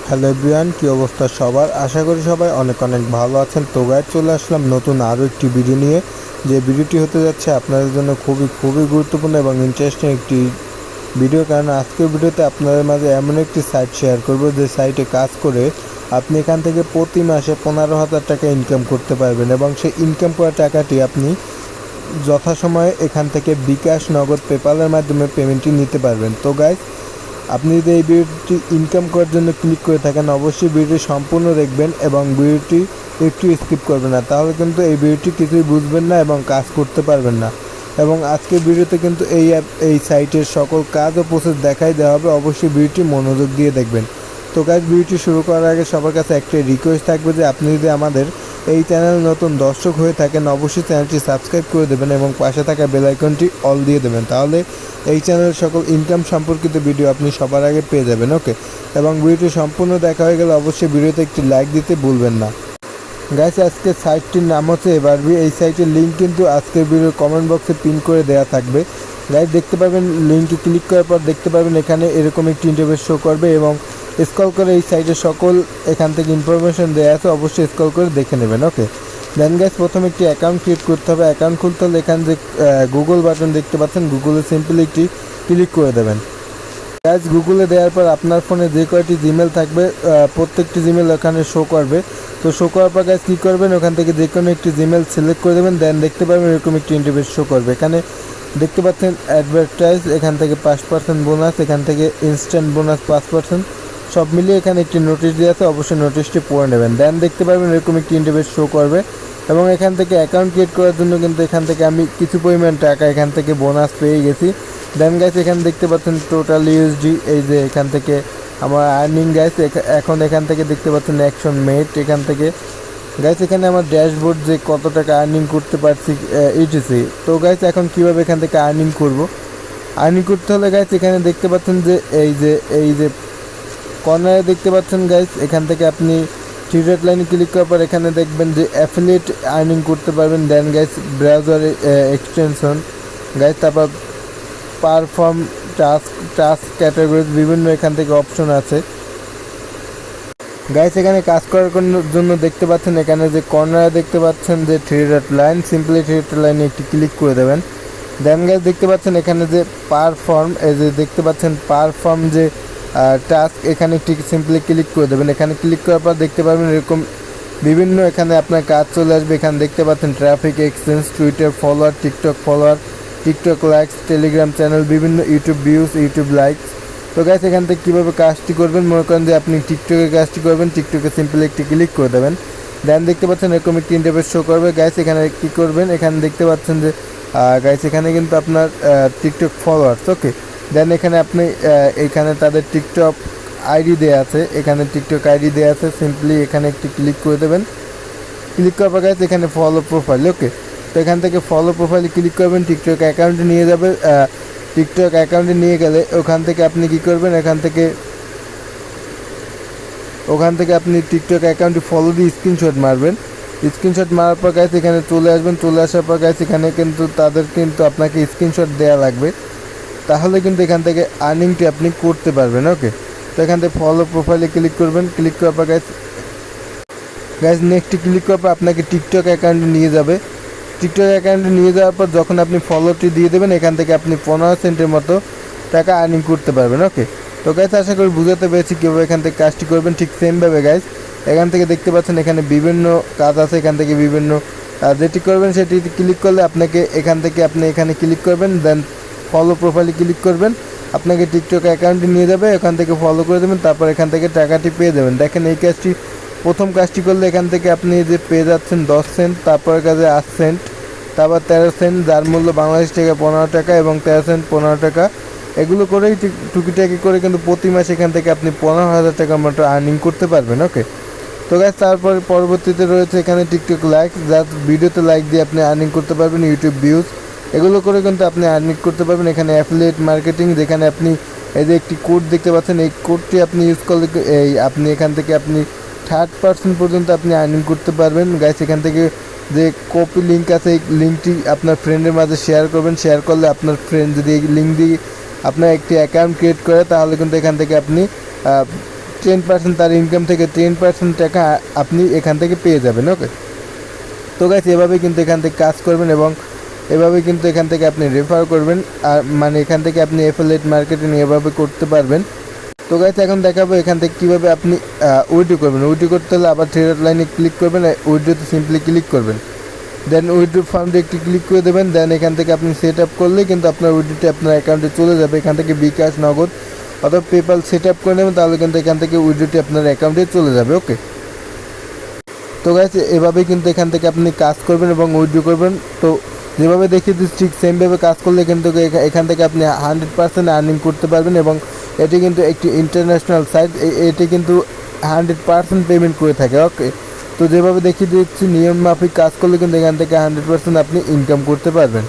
Hello everyone, কী অবস্থা সবার? আশা করি সবাই অনেক অনেক ভালো আছেন। তো গাইজ চলে আসলাম নতুন আরও একটি ভিডিও নিয়ে। যে ভিডিওটি হতে যাচ্ছে আপনাদের জন্য খুবই গুরুত্বপূর্ণ এবং ইন্টারেস্টিং একটি ভিডিও। কারণ আজকের ভিডিওতে আপনাদের মাঝে এমন একটি সাইট শেয়ার করব যে সাইটে কাজ করে আপনি এখান থেকে প্রতি মাসে 15,000 টাকা ইনকাম করতে পারবেন এবং সেই ইনকাম করা টাকাটি আপনি যথাসময়ে এখান থেকে বিকাশ, নগদ, পেপালের মাধ্যমে পেমেন্টটি নিতে পারবেন। তো গাইজ আপনি যদি এই ভিডিওটি ইনকাম করার জন্য ক্লিক করে থাকেন, অবশ্যই ভিডিওটি সম্পূর্ণ দেখবেন এবং ভিডিওটি একটু স্কিপ করবেন না, তাহলে কিন্তু এই ভিডিওটি কিছুই বুঝবেন না এবং কাজ করতে পারবেন না। এবং আজকের ভিডিওতে কিন্তু এই সাইটের সকল কাজ ও প্রসেস দেখাই দেওয়া হবে। অবশ্যই ভিডিওটি মনোযোগ দিয়ে দেখবেন। তো গাইজ ভিডিওটি শুরু করার আগে সবার কাছে একটি রিকোয়েস্ট থাকবে যে আপনি যদি আমাদের এই চ্যানেল নতুন দর্শক হয়ে থাকেন, অবশ্যই চ্যানেলটি সাবস্ক্রাইব করে দেবেন এবং পাশে থাকা বেল আইকনটি অল দিয়ে দেবেন, তাহলে এই চ্যানেলের সকল ইনকাম সম্পর্কিত ভিডিও আপনি সবার আগে পেয়ে যাবেন। ওকে, এবং ভিডিওটি সম্পূর্ণ দেখা হয়ে গেলে অবশ্যই ভিডিওতে একটি লাইক দিতে ভুলবেন না। গাইস আজকের সাইটটির নাম হচ্ছে এভারবি। এই সাইটের লিঙ্ক কিন্তু আজকের ভিডিওর কমেন্ট বক্সে পিন করে দেওয়া থাকবে। গাইস দেখতে পাবেন, লিঙ্কে ক্লিক করার পর দেখতে পাবেন এখানে এরকম একটি ইন্টারফেস শো করবে এবং স্ক্রল করে এই সাইটের সকল এখান থেকে ইনফরমেশন দেওয়া আছে, অবশ্যই স্ক্রল করে দেখে নেবেন। ওকে, দেন গাইস প্রথমে একটি অ্যাকাউন্ট ক্রিয়েট করতে হবে। অ্যাকাউন্ট খুলতে হলে এখানে যে গুগল বাটন দেখতে পাচ্ছেন, গুগলে সিম্পলি একটি ক্লিক করে দেবেন। গাইস গুগলে দেওয়ার পর আপনার ফোনে যে কয়টি জিমেল থাকবে প্রত্যেকটি জিমেল ওখানে শো করবে। তো শো করার পর গাইস কী করবেন, ওখান থেকে যে কোনো একটি জিমেল সিলেক্ট করে দেবেন। দেন দেখতে পাবেন এরকম একটি ইন্টারফেস শো করবে। এখানে দেখতে পাচ্ছেন অ্যাডভার্টাইজ, এখান থেকে 5% বোনাস, এখান থেকে ইনস্ট্যান্ট বোনাস 5%, সব মিলিয়ে এখানে একটি নোটিশ দেওয়া আছে, অবশ্যই নোটিশটি পড়ে নেবেন। দেন দেখতে পাবেন এরকম একটি ইন্টারফেস শো করবে এবং এখান থেকে অ্যাকাউন্ট ক্রিয়েট করার জন্য কিন্তু এখান থেকে আমি কিছু পরিমাণ টাকা এখান থেকে বোনাস পেয়ে গেছি। দেন গাইস এখানে দেখতে পাচ্ছেন টোটাল ইউএসডি, এই যে এখান থেকে আমার আর্নিং গাইস। এখন এখান থেকে দেখতে পাচ্ছেন অ্যাকশন মেট, এখান থেকে গাইস এখানে আমার ড্যাশবোর্ড যে কত টাকা আর্নিং করতে পারছি ইটিসি। তো গাইস এখন কীভাবে এখান থেকে আর্নিং করব, আর্নিং করতে হলে গাইস এখানে দেখতে পাচ্ছেন যে এই যে কর্নারে দেখতে পাচ্ছেন গাইস, এখান থেকে আপনি থ্রি ডট লাইনে ক্লিক করার পর এখানে দেখবেন যে অ্যাফিলিয়েট আর্নিং করতে পারবেন। দেন গাইস ব্রাউজার এক্সটেনশন গাইস, তারপর পারফর্ম টাস্ক ক্যাটাগরিজ, বিভিন্ন এখান থেকে অপশন আছে গাইস। এখানে কাজ করার জন্য দেখতে পাচ্ছেন এখানে যে কর্নারে দেখতে পাচ্ছেন যে three dot line, simply three dot লাইনে একটি ক্লিক করে দেবেন। দেন গাইস দেখতে পাচ্ছেন এখানে যে পারফর্ম, এই যে দেখতে পাচ্ছেন পারফর্ম যে টাস্ক, এখানে একটি সিম্পলি ক্লিক করে দেবেন। এখানে ক্লিক করার পর দেখতে পাবেন এরকম বিভিন্ন এখানে আপনার কাজ চলে আসবে। এখানে দেখতে পাচ্ছেন traffic exchange, Twitter follower, TikTok follower, TikTok likes, Telegram channel, বিভিন্ন ইউটিউব ভিউজ, ইউটিউব লাইকস। তো গাইস এখান থেকে কীভাবে কাজটি করবেন, মনে করেন যে আপনি টিকটকে কাজটি করবেন, টিকটকে সিম্পলি একটি ক্লিক করে দেবেন। দেন দেখতে পাচ্ছেন এরকম একটি ইন্টারফেস শো করবে। গাইস এখানে কী করবেন, এখানে দেখতে পাচ্ছেন যে গাইস এখানে কিন্তু আপনার টিকটক ফলোয়ার্স। ওকে, দেন এখানে আপনি এখানে তাদের টিকটক আইডি দেওয়া আছে, এখানে টিকটক আইডি দেওয়া আছে, সিম্পলি এখানে একটি ক্লিক করে দেবেন। ক্লিক করার পর গাইস এখানে ফলো প্রোফাইল। ওকে, তো এখান থেকে ফলো প্রোফাইলে ক্লিক করবেন, টিকটক অ্যাকাউন্টে নিয়ে যাবে। টিকটক অ্যাকাউন্টে নিয়ে গেলে ওখান থেকে আপনি কী করবেন, ওখান থেকে আপনি টিকটক অ্যাকাউন্টে ফলো দিয়ে স্ক্রিনশট মারবেন। স্ক্রিনশট মারার পর গাইস এখানে চলে আসবেন। চলে আসার পর গাইস এখানে কিন্তু আপনাকে স্ক্রিনশট দেওয়া লাগবে, তাহলে কিন্তু এখান থেকে আর্নিংটি আপনি করতে পারবেন। ওকে, তো এখান থেকে ফলো প্রোফাইলে ক্লিক করবেন। ক্লিক করার পর গাইস নেক্সটে ক্লিক করার পর আপনাকে টিকটক অ্যাকাউন্টে নিয়ে যাবে। টিকটক অ্যাকাউন্টে নিয়ে যাওয়ার পর যখন আপনি ফলোটি দিয়ে দেবেন, এখান থেকে আপনি 15 সেন্টের মতো টাকা আর্নিং করতে পারবেন। ওকে, তো গাইস আশা করি বুঝাতে পেরেছি কীভাবে এখান থেকে কাজটি করবেন। ঠিক সেমভাবে গাইস এখান থেকে দেখতে পাচ্ছেন এখানে বিভিন্ন কাজ আছে, এখান থেকে বিভিন্ন যেটি করবেন সেটি ক্লিক করলে আপনাকে এখান থেকে আপনি এখানে ক্লিক করবেন। দেন ফলো প্রোফাইলে ক্লিক করবেন, আপনাকে টিকটক অ্যাকাউন্টে নিয়ে যাবে, এখান থেকে ফলো করে দেবেন, তারপর এখান থেকে টাকাটি পেয়ে যাবেন। দেখেন এই কাজটি প্রথম কাজটি করলে এখান থেকে আপনি যে পেয়ে যাচ্ছেন 10 সেন্ট, তারপরে কাজে 8 সেন্ট, তারপর 13 সেন্ট, যার মূল্য বাংলাদেশ টাকা 15 টাকা এবং 13 সেন্ট 15 টাকা। এগুলো করেই টুকিটাকি করে কিন্তু প্রতি মাসে এখান থেকে আপনি 15,000 টাকার মতো আর্নিং করতে পারবেন। ওকে, তো গাইস তারপরে পরবর্তীতে রয়েছে এখানে টিকটক লাইকস, যার ভিডিওতে লাইক দিয়ে আপনি আর্নিং করতে পারবেন, ইউটিউব ভিউজ, এগুলো করে কিন্তু আপনি আর্নিং করতে পারবেন। এখানে অ্যাফিলিয়েট মার্কেটিং, যেখানে আপনি এই যে একটি কোড দেখতে পাচ্ছেন, এই কোডটি আপনি ইউজ করলে আপনি এখান থেকে আপনি 30% পর্যন্ত আপনি আর্নিং করতে পারবেন। গাইস এখান থেকে যে কপি লিঙ্ক আছে, এই লিঙ্কটি আপনার ফ্রেন্ডের মাঝে শেয়ার করবেন। শেয়ার করলে আপনার ফ্রেন্ড যদি এই লিঙ্ক দিয়ে আপনার একটি অ্যাকাউন্ট ক্রিয়েট করে, তাহলে কিন্তু এখান থেকে আপনি 10% তার ইনকাম থেকে 10% টাকা আপনি এখান থেকে পেয়ে যাবেন। ওকে, তো গাইস এভাবে কিন্তু এখান থেকে কাজ করবেন এবং এভাবে কিন্তু এখান থেকে আপনি রেফার করবেন, আর মানে এখান থেকে আপনি অ্যাফিলিয়েট মার্কেটিং এভাবে করতে পারবেন। তো গাইস এখন দেখাবো এখান থেকে কীভাবে আপনি উইথড্র করবেন। উইথড্র করতে হলে আবার থ্রি ডট লাইনে ক্লিক করবেন, উইথড্রোতে সিম্পলি ক্লিক করবেন, দেন উইথড্র ফান্ডে একটি ক্লিক করে দেবেন। দেন এখান থেকে আপনি সেট আপ করলে কিন্তু আপনার উইথড্রোটি আপনার অ্যাকাউন্টে চলে যাবে। এখান থেকে বিকাশ, নগদ অথবা পেপাল সেট আপ করে নেবেন, তাহলে কিন্তু এখান থেকে উইথড্রোটি আপনার অ্যাকাউন্টে চলে যাবে। ওকে, তো গাইস এভাবেই কিন্তু এখান থেকে আপনি কাজ করবেন এবং উইথড্র করবেন। তো যেভাবে দেখিয়ে দিচ্ছি ঠিক সেমভাবে কাজ করলে কিন্তু এখান থেকে আপনি 100% আর্নিং করতে পারবেন এবং এটি কিন্তু একটি ইন্টারন্যাশনাল সাইট, এটি কিন্তু 100% পেমেন্ট করে থাকে। ওকে, তো যেভাবে দেখিয়ে দিচ্ছি নিয়ম মাফিক কাজ করলে কিন্তু এখান থেকে 100% আপনি ইনকাম করতে পারবেন।